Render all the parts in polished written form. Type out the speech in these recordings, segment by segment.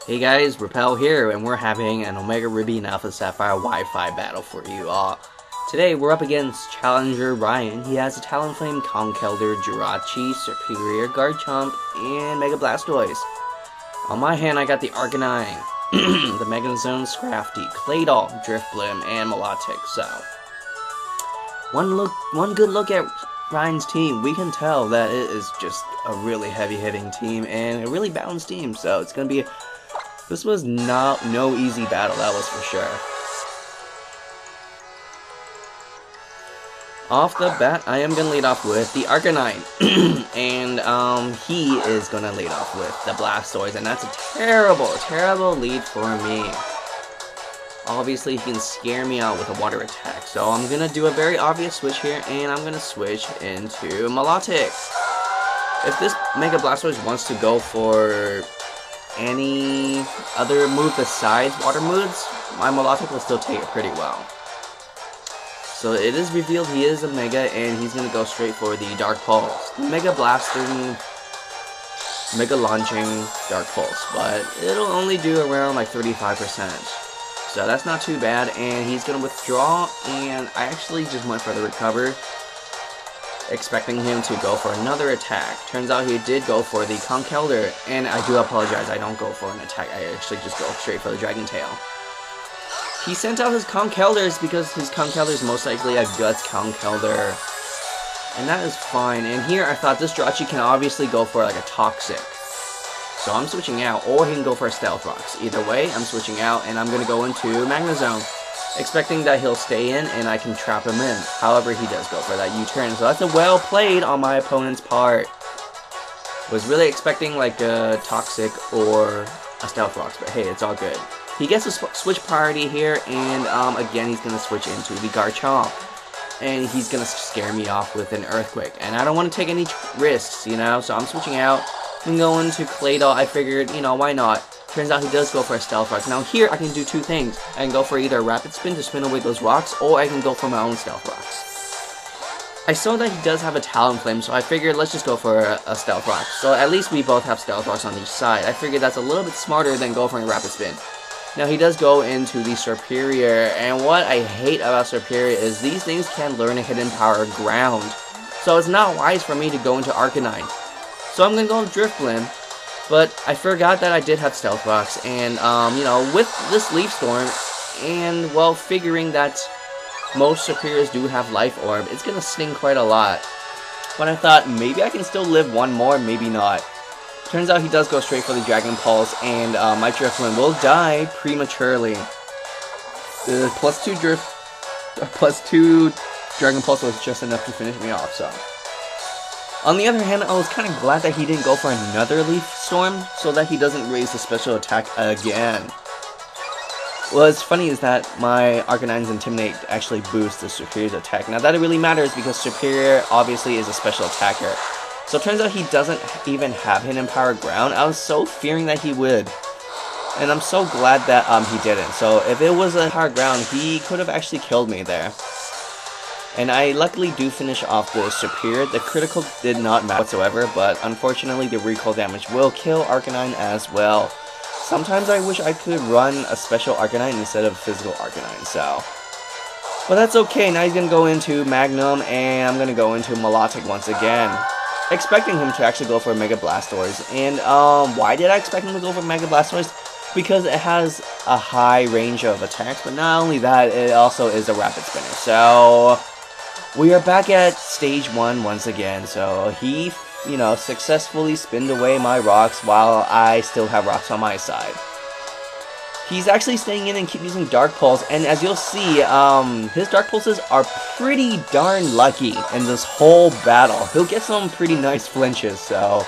Hey guys, Repel here, and we're having an Omega Ruby and Alpha Sapphire Wi-Fi battle for you all. Today, we're up against Challenger Ryan. He has a Talonflame, Conkeldurr, Jirachi, Serperior, Garchomp, and Mega Blastoise. On my hand, I got the Arcanine, the Magnezone, Scrafty, Claydol, Drifblim, and Milotic. So, one good look at Ryan's team, we can tell that it is just a really heavy-hitting team and a really balanced team. So it's gonna be. This was no easy battle, that was for sure. Off the bat, I am going to lead off with the Arcanine. And he is going to lead off with the Blastoise. And that's a terrible lead for me. Obviously, he can scare me out with a water attack. So I'm going to do a very obvious switch here. And I'm going to switch into Milotic. If this Mega Blastoise wants to go for any other move besides water moves, my Milotic will still take it pretty well. So it is revealed he is a Mega, and he's going to go straight for the Dark Pulse. Mega Blasting, Mega Launching Dark Pulse, but it'll only do around like 35%. So that's not too bad, and he's going to withdraw, and I actually just went for the Recover, expecting him to go for another attack. Turns out he did go for the Conkeldurr, and I do apologize, I don't go for an attack, I actually just go straight for the Dragon Tail. He sent out his Conkeldurrs because his Conkeldurr is most likely a Guts Conkeldurr, and that is fine. And here I thought this Jirachi can obviously go for like a Toxic, so I'm switching out, or he can go for a Stealth Rocks. Either way, I'm switching out, and I'm going to go into Magnezone, expecting that he'll stay in and I can trap him in. However, he does go for that U-turn, so that's a well played on my opponent's part. Was really expecting like a Toxic or a Stealth Rocks, but hey, it's all good. He gets a switch priority here, and again he's going to switch into the Garchomp. And he's going to scare me off with an Earthquake. And I don't want to take any risks, you know, so I'm switching out and going to Claydol. I figured, you know, why not? Turns out he does go for a Stealth Rocks. Now here, I can do two things. I can go for either a Rapid Spin to spin away those rocks, or I can go for my own Stealth Rocks. I saw that he does have a Talonflame, so I figured let's just go for a Stealth Rock. So at least we both have Stealth Rocks on each side. I figured that's a little bit smarter than go for a Rapid Spin. Now he does go into the Serperior, and what I hate about Serperior is these things can learn a hidden power Ground. So it's not wise for me to go into Arcanine. So I'm going to go with Drifblim. But I forgot that I did have Stealth Rocks, and, you know, with this Leaf Storm, and, well, figuring that most Serperiors do have Life Orb, it's gonna sting quite a lot. But I thought, maybe I can still live one more, maybe not. Turns out he does go straight for the Dragon Pulse, and my Drifblim will die prematurely. The +2 Dragon Pulse was just enough to finish me off, so. On the other hand, I was kind of glad that he didn't go for another Leaf Storm, so that he doesn't raise the special attack again. What's funny is that my Arcanine's Intimidate actually boosts the Serperior's attack. Now that really matters because Serperior obviously is a special attacker. So it turns out he doesn't even have Hidden Power Ground. I was so fearing that he would. And I'm so glad that he didn't. So if it was a Power Ground, he could have actually killed me there. And I luckily do finish off the Serperior. The critical did not matter whatsoever, but unfortunately the recoil damage will kill Arcanine as well. Sometimes I wish I could run a special Arcanine instead of physical Arcanine, so. But that's okay, now he's going to go into Magnum, and I'm going to go into Milotic once again. Expecting him to actually go for a Mega Blastoise. And why did I expect him to go for Mega Blastoise? Because it has a high range of attacks, but not only that, it also is a Rapid Spinner. So we are back at stage 1 once again, so he, you know, successfully spinned away my rocks while I still have rocks on my side. He's actually staying in and keep using Dark Pulse, and as you'll see, his Dark Pulses are pretty darn lucky in this whole battle. He'll get some pretty nice flinches, so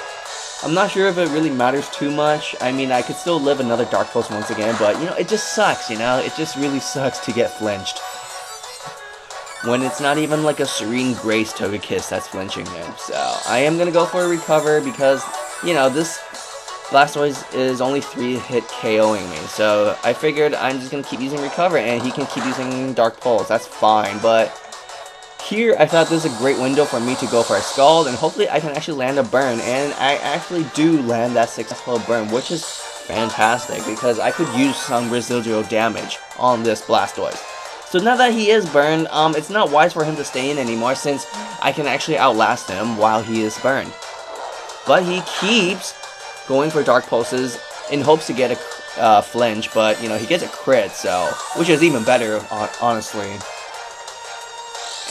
I'm not sure if it really matters too much. I mean, I could still live another Dark Pulse once again, but, you know, it just sucks, you know? It just really sucks to get flinched. When it's not even like a Serene Grace Togekiss that's flinching him. So I am going to go for a Recover because, you know, this Blastoise is only 3-hit KOing me. So I figured I'm just going to keep using Recover and he can keep using Dark Pulse. That's fine. But here I thought this is a great window for me to go for a Scald, and hopefully I can actually land a burn. And I actually do land that successful burn, which is fantastic because I could use some residual damage on this Blastoise. So now that he is burned, it's not wise for him to stay in anymore since I can actually outlast him while he is burned. But he keeps going for Dark Pulses in hopes to get a flinch, but you know, he gets a crit, so which is even better, honestly.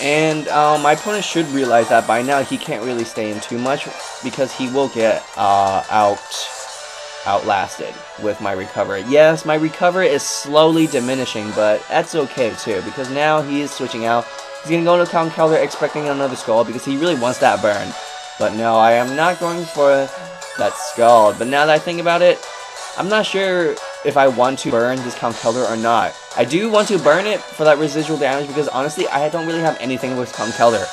And my opponent should realize that by now he can't really stay in too much because he will get outlasted with my recover. Yes, my recover is slowly diminishing, but that's okay too because now he is switching out. He's gonna go to Conkeldurr expecting another Scald because he really wants that burn. But no, I am not going for that Scald. But now that I think about it, I'm not sure if I want to burn this Conkeldurr or not. I do want to burn it for that residual damage because honestly, I don't really have anything with Conkeldurr.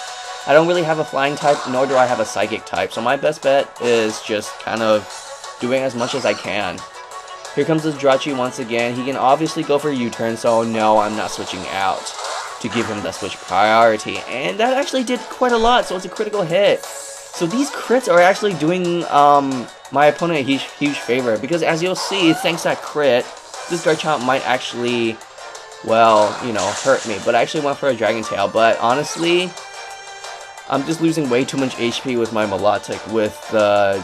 I don't really have a flying type, nor do I have a psychic type. So my best bet is just kind of doing as much as I can. Here comes the Jirachi once again. He can obviously go for a U-turn, so no, I'm not switching out to give him that switch priority. And that actually did quite a lot, so it's a critical hit. So these crits are actually doing my opponent a huge favor because as you'll see, thanks to that crit, this Garchomp might actually, well, you know, hurt me. But I actually went for a Dragon Tail, but honestly, I'm just losing way too much HP with my Milotic with the,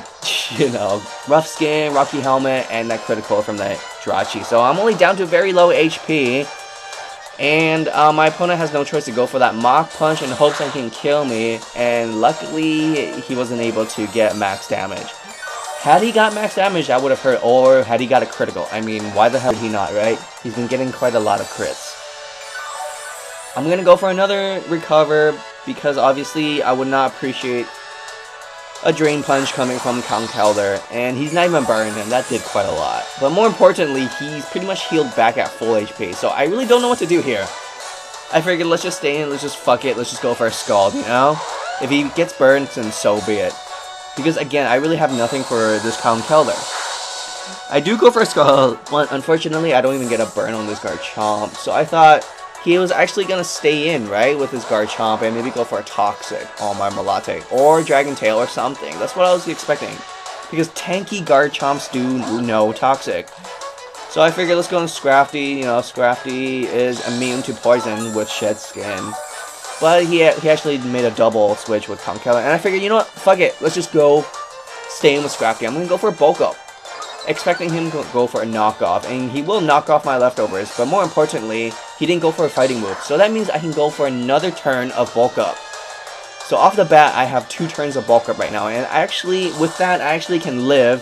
you know, Rough Skin, Rocky Helmet, and that critical from the Jirachi. So I'm only down to very low HP, and my opponent has no choice to go for that Mach Punch in hopes that he can kill me, and luckily he wasn't able to get max damage. Had he got max damage, that would have hurt, or had he got a critical. I mean, why the hell did he not, right? He's been getting quite a lot of crits. I'm gonna go for another recover, because obviously I would not appreciate a Drain Punch coming from Conkeldurr, and he's not even burned, and that did quite a lot. But more importantly, he's pretty much healed back at full HP, so I really don't know what to do here. I figured let's just stay in, let's just fuck it, let's just go for a Scald, you know? If he gets burned, then so be it. Because again, I really have nothing for this Conkeldurr. I do go for a Scald, but unfortunately I don't even get a burn on this Garchomp, so I thought he was actually going to stay in, right, with his Garchomp and maybe go for a Toxic on my Milotic or Dragon Tail or something. That's what I was expecting. Because tanky Garchomps do no Toxic. So I figured let's go on Scrafty. You know, Scrafty is immune to poison with Shed Skin. But he actually made a double switch with Conkeldurr. And I figured, you know what, fuck it. Let's just go stay in with Scrafty. I'm going to go for a Bulk Up, expecting him to go for a knockoff, and he will knock off my leftovers, but more importantly, he didn't go for a fighting move, so that means I can go for another turn of bulk up. So off the bat, I have 2 turns of bulk up right now, and with that, I actually can live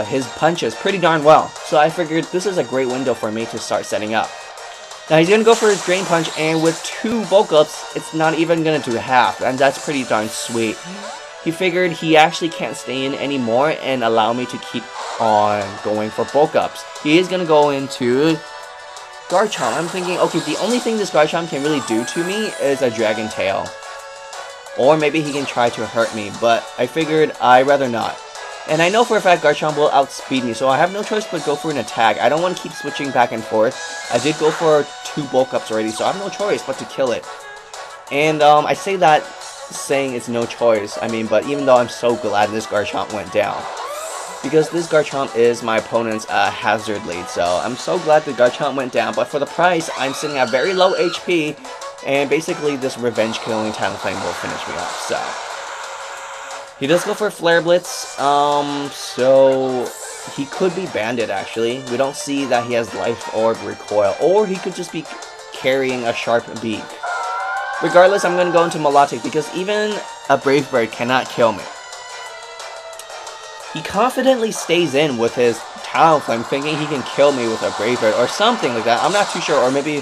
his punches pretty darn well. So I figured this is a great window for me to start setting up. Now he's going to go for his Drain Punch, and with 2 bulk ups, it's not even going to do half, and that's pretty darn sweet. He figured he actually can't stay in anymore and allow me to keep on going for bulk ups. He is going to go into Garchomp. I'm thinking, okay, the only thing this Garchomp can really do to me is a Dragon Tail. Or maybe he can try to hurt me, but I figured I'd rather not. And I know for a fact Garchomp will outspeed me, so I have no choice but go for an attack. I don't want to keep switching back and forth. I did go for 2 bulk ups already, so I have no choice but to kill it. And I say that saying it's no choice, I mean, but even though I'm so glad this Garchomp went down, because this Garchomp is my opponent's hazard lead, so I'm so glad the Garchomp went down, but for the price, I'm sitting at very low HP, and basically this revenge killing Talonflame will finish me off, so. He does go for Flare Blitz, so he could be banded actually. We don't see that he has Life Orb Recoil, or he could just be carrying a Sharp Beak. Regardless, I'm going to go into Milotic because even a Brave Bird cannot kill me. He confidently stays in with his Talonflame thinking he can kill me with a Brave Bird or something like that. I'm not too sure, or maybe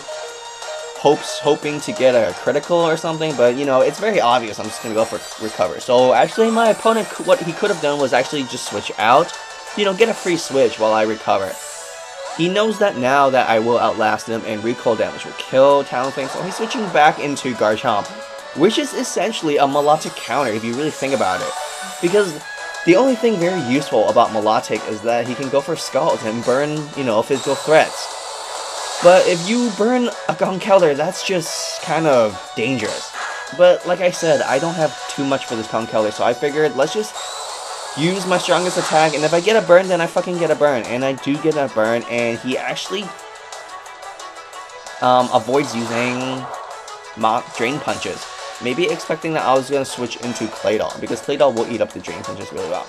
hoping to get a critical or something, but you know, it's very obvious I'm just going to go for recover. So actually my opponent, what he could have done was actually just switch out, you know, get a free switch while I recover. He knows that now that I will outlast him and recoil damage will kill Talonflame, so he's switching back into Garchomp, which is essentially a Milotic counter if you really think about it. Because the only thing very useful about Milotic is that he can go for Scald and burn, you know, physical threats. But if you burn a Conkeldurr, that's just kind of dangerous. But like I said, I don't have too much for this Conkeldurr, so I figured let's just use my strongest attack, and if I get a burn, then I fucking get a burn. And I do get a burn, and he actually avoids using Drain Punches. Maybe expecting that I was going to switch into Claydol, because Claydol will eat up the Drain Punches really well.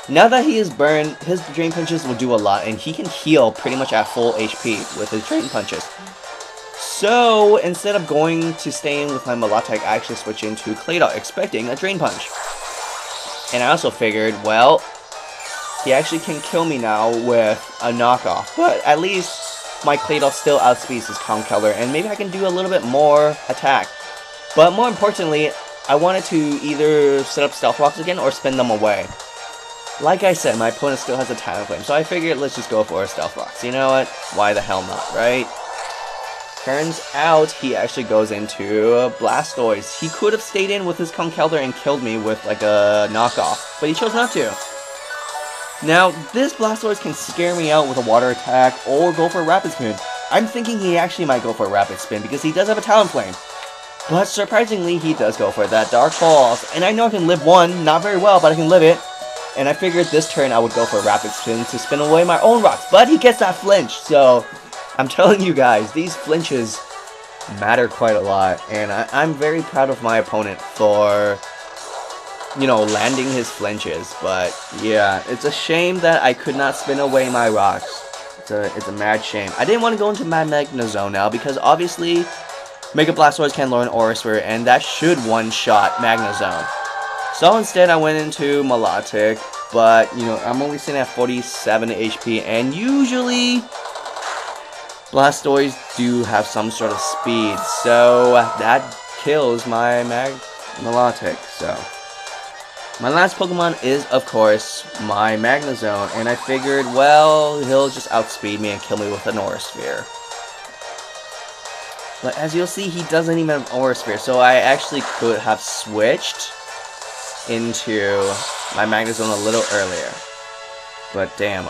Now that he is burned, his Drain Punches will do a lot, and he can heal pretty much at full HP with his Drain Punches. So, instead of going to stay in with my Milotic, I actually switched into Claydol, expecting a Drain Punch. And I also figured, well, he actually can kill me now with a knockoff, but at least my Claydol still outspeeds his Conkeldurr, and maybe I can do a little bit more attack. But more importantly, I wanted to either set up Stealth Rocks again or spin them away. Like I said, my opponent still has a Talonflame, so I figured let's just go for a Stealth Rocks. You know what? Why the hell not, right? Turns out he actually goes into Blastoise. He could have stayed in with his Conkeldurr and killed me with like a knockoff, but he chose not to. Now, this Blastoise can scare me out with a water attack or go for a Rapid Spin. I'm thinking he actually might go for a Rapid Spin because he does have a Talonflame. But surprisingly, he does go for that Dark Pulse. And I know I can live one, not very well, but I can live it. And I figured this turn I would go for a Rapid Spin to spin away my own rocks. But he gets that flinch, so I'm telling you guys, these flinches matter quite a lot. And I'm very proud of my opponent for, you know, landing his flinches. But yeah, it's a shame that I could not spin away my rocks. It's a mad shame. I didn't want to go into my Magnezone now because obviously Mega Blastoise can learn ORAS, and that should one-shot Magnezone. So instead I went into Milotic, but you know, I'm only sitting at 47 HP, and usually Blastoise do have some sort of speed, so that kills my Milotic. So my last Pokemon is, of course, my Magnezone, and I figured, well, he'll just outspeed me and kill me with an Aura Sphere. But as you'll see, he doesn't even have Aura Sphere, so I actually could have switched into my Magnezone a little earlier. But damn,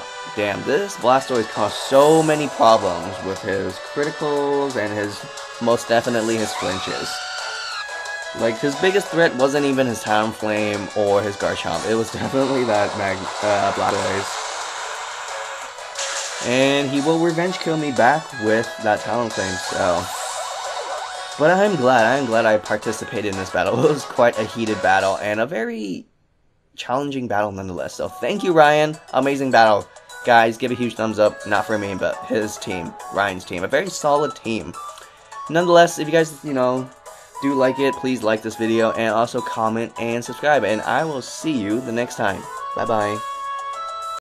this Blastoise caused so many problems with his criticals and most definitely his flinches. Like, his biggest threat wasn't even his Talonflame or his Garchomp, it was definitely that Blastoise. And he will revenge kill me back with that Talonflame, so. But I'm glad I participated in this battle. It was quite a heated battle, and a very challenging battle nonetheless. So thank you, Ryan. Amazing battle. Guys, give a huge thumbs up. Not for me, but his team. Ryan's team. A very solid team. Nonetheless, if you guys, you know, do like it, please like this video, and also comment and subscribe. And I will see you the next time. Bye-bye.